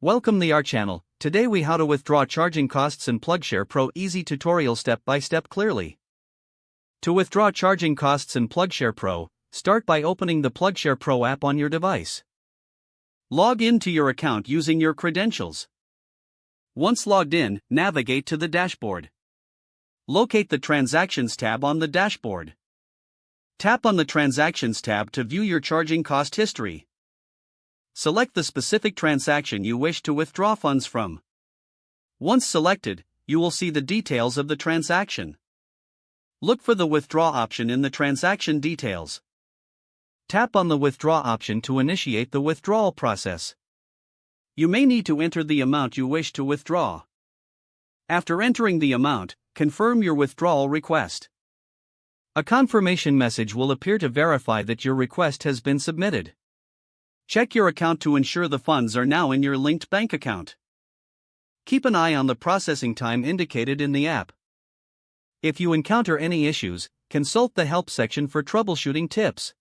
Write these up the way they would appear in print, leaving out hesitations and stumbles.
Welcome to our channel. Today we how to withdraw charging costs in PlugShare Pro easy tutorial step by step clearly. To withdraw charging costs in PlugShare Pro, start by opening the PlugShare Pro app on your device. Log in to your account using your credentials. Once logged in, navigate to the dashboard. Locate the Transactions tab on the dashboard. Tap on the Transactions tab to view your charging cost history. Select the specific transaction you wish to withdraw funds from. Once selected, you will see the details of the transaction. Look for the Withdraw option in the transaction details. Tap on the Withdraw option to initiate the withdrawal process. You may need to enter the amount you wish to withdraw. After entering the amount, confirm your withdrawal request. A confirmation message will appear to verify that your request has been submitted. Check your account to ensure the funds are now in your linked bank account. Keep an eye on the processing time indicated in the app. If you encounter any issues, consult the help section for troubleshooting tips.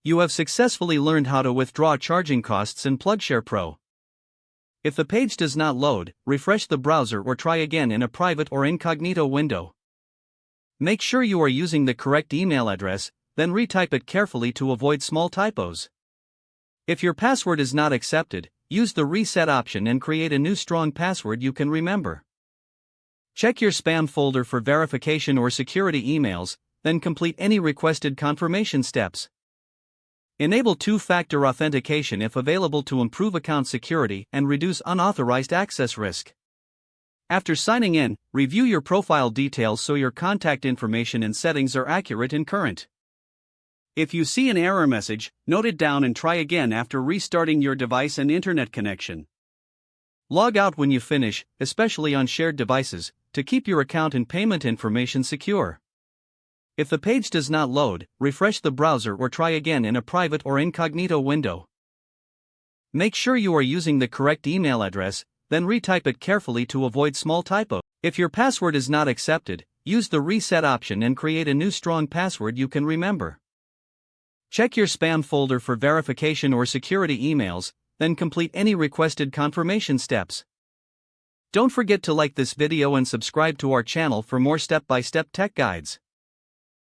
You have successfully learned how to withdraw charging costs in PlugShare Pro. If the page does not load, refresh the browser or try again in a private or incognito window. Make sure you are using the correct email address, then retype it carefully to avoid small typos. If your password is not accepted, use the reset option and create a new strong password you can remember. Check your spam folder for verification or security emails, then complete any requested confirmation steps. Enable two-factor authentication if available to improve account security and reduce unauthorized access risk. After signing in, review your profile details so your contact information and settings are accurate and current. If you see an error message, note it down and try again after restarting your device and internet connection. Log out when you finish, especially on shared devices, to keep your account and payment information secure. If the page does not load, refresh the browser or try again in a private or incognito window. Make sure you are using the correct email address, then retype it carefully to avoid small typos. If your password is not accepted, use the reset option and create a new strong password you can remember. Check your spam folder for verification or security emails, then complete any requested confirmation steps. Don't forget to like this video and subscribe to our channel for more step-by-step tech guides.